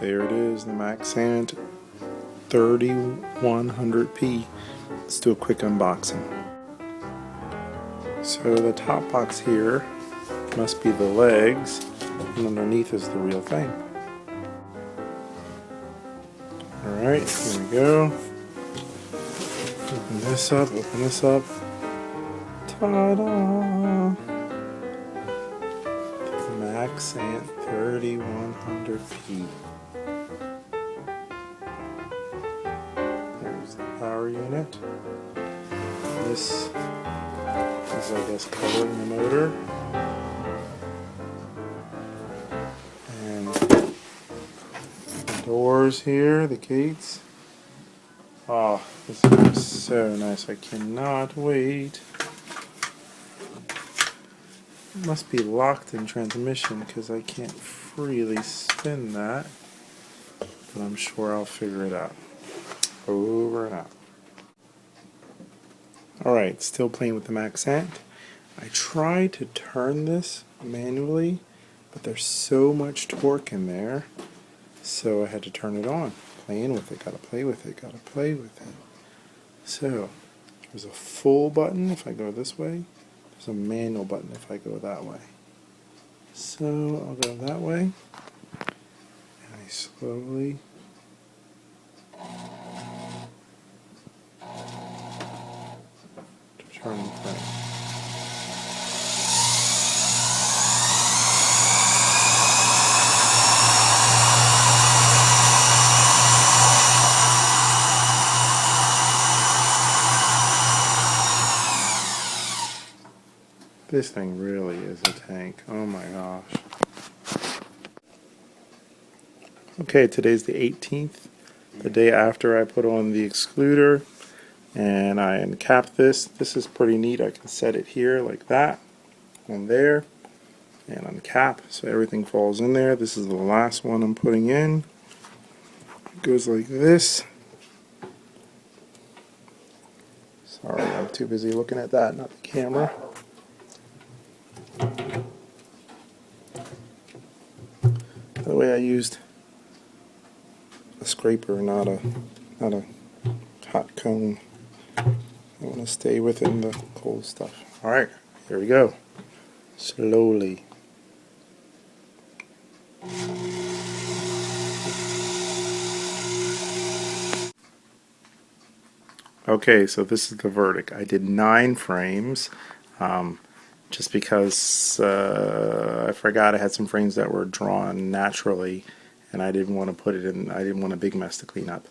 there it is, the Maxant 3100P. Let's do a quick unboxing. So the top box here must be the legs, and underneath is the real thing. Alright, here we go. Open this up, open this up. Ta-da! Maxant 3100P. There's the power unit. This is, I guess, covering the motor. And the doors here, the gates. Oh, this is so nice. I cannot wait. It must be locked in transmission because I can't freely spin that. But I'm sure I'll figure it out. Over and out. Alright, still playing with the Maxant. I tried to turn this manually, but there's so much torque in there, so I had to turn it on. Playing with it, gotta play with it, gotta play with it. So, there's a full button if I go this way. There's a manual button if I go that way. So, I'll go that way. And I slowly turn the frame. This thing really is a tank. Oh my gosh. Okay, today's the 18th, the day after I put on the excluder, and I uncap this. This is pretty neat. I can set it here like that, on there, and uncap, so everything falls in there. This is the last one I'm putting in. It goes like this. Sorry, I'm too busy looking at that, not the camera. By the way, I used a scraper, not a hot comb. I want to stay within the cold stuff. Alright, here we go. Slowly. Okay, so this is the verdict. I did 9 frames. Just because I forgot I had some frames that were drawn naturally, and I didn't want to put it in. I didn't want a big mess to clean up.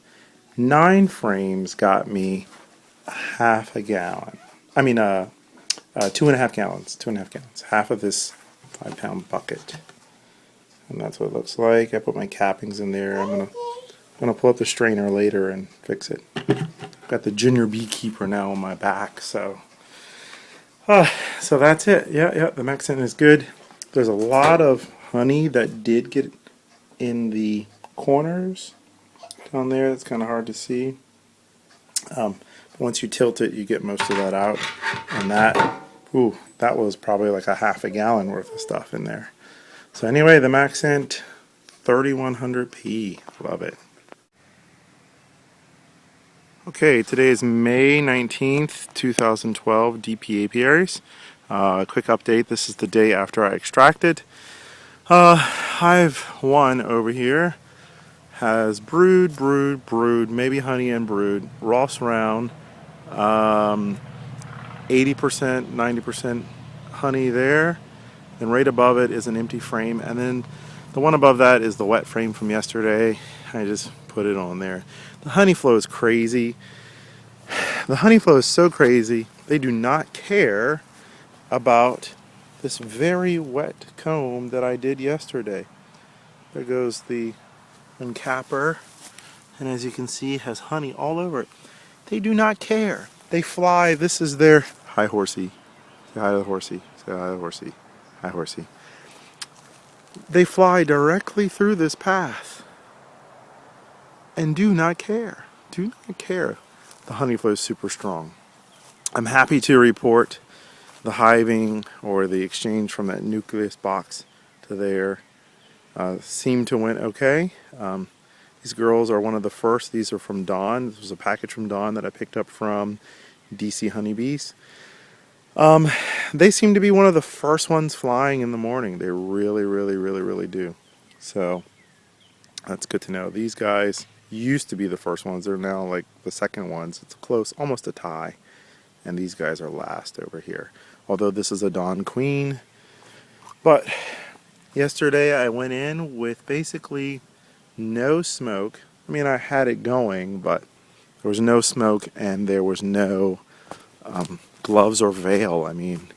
9 frames got me half a gallon. I mean, 2.5 gallons. 2.5 gallons. Half of this 5-pound bucket, and that's what it looks like. I put my cappings in there. I'm gonna pull up the strainer later and fix it. Got the junior beekeeper now on my back, so. So that's it. Yeah, the Maxant is good. There's a lot of honey that did get in the corners down there. That's kind of hard to see. But once you tilt it, you get most of that out. And that was probably like a half a gallon worth of stuff in there. So anyway, the Maxant 3100P. Love it. Okay, today is May 19th, 2012, DP apiaries. Quick update, this is the day after I extracted. Hive 1 over here has brood, maybe honey and brood, Ross round, 80%, 90% honey there, and right above it is an empty frame, and then the one above that is the wet frame from yesterday. I just put it on there. The honey flow is crazy. The honey flow is so crazy, they do not care about this very wet comb that I did yesterday. There goes the uncapper, and as you can see, it has honey all over it. They do not care. They fly. This is their... Hi, horsey. Say hi to the horsey. Say hi to the horsey. Hi, horsey. They fly directly through this path and do not care. Do not care. The honey flow is super strong. I'm happy to report the hiving or the exchange from that nucleus box to there seemed to went okay. These girls are one of the first. These are from Dawn. This was a package from Dawn that I picked up from DC Honeybees. They seem to be one of the first ones flying in the morning. They really do. So that's good to know. These guys used to be the first ones. They're now like the second ones. It's close, almost a tie. And these guys are last over here. Although this is a Dawn Queen. But yesterday I went in with basically no smoke. I mean, I had it going, but there was no smoke and there was no gloves or veil. I mean,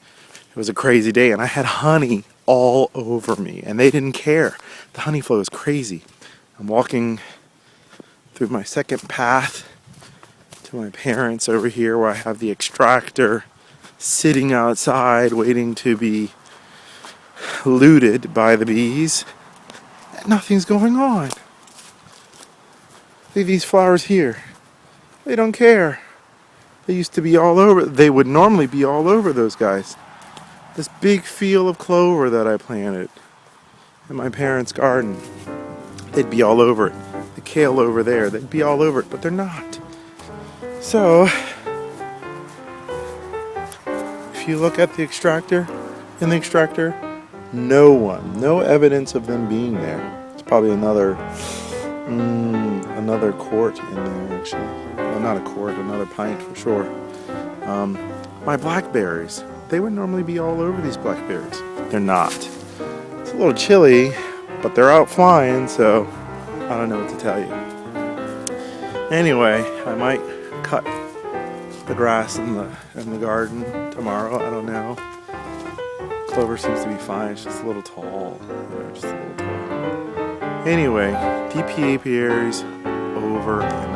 it was a crazy day, and I had honey all over me, and they didn't care. The honey flow is crazy. I'm walking through my second path to my parents over here, where I have the extractor sitting outside waiting to be looted by the bees, and nothing's going on. Look at these flowers here. They don't care. They used to be all over. They would normally be all over those guys. This big field of clover that I planted in my parents' garden, they'd be all over it. The kale over there, they'd be all over it, but they're not. So, if you look at the extractor, no evidence of them being there. It's probably another quart in there, actually. Well, not a quart, another pint for sure. My blackberries, they would normally be all over these blackberries. They're not. It's a little chilly, but they're out flying, so I don't know what to tell you. Anyway, I might cut the grass in the garden tomorrow. I don't know. Clover seems to be fine. It's just a little tall. Just a little tall. Anyway, DP apiaries over and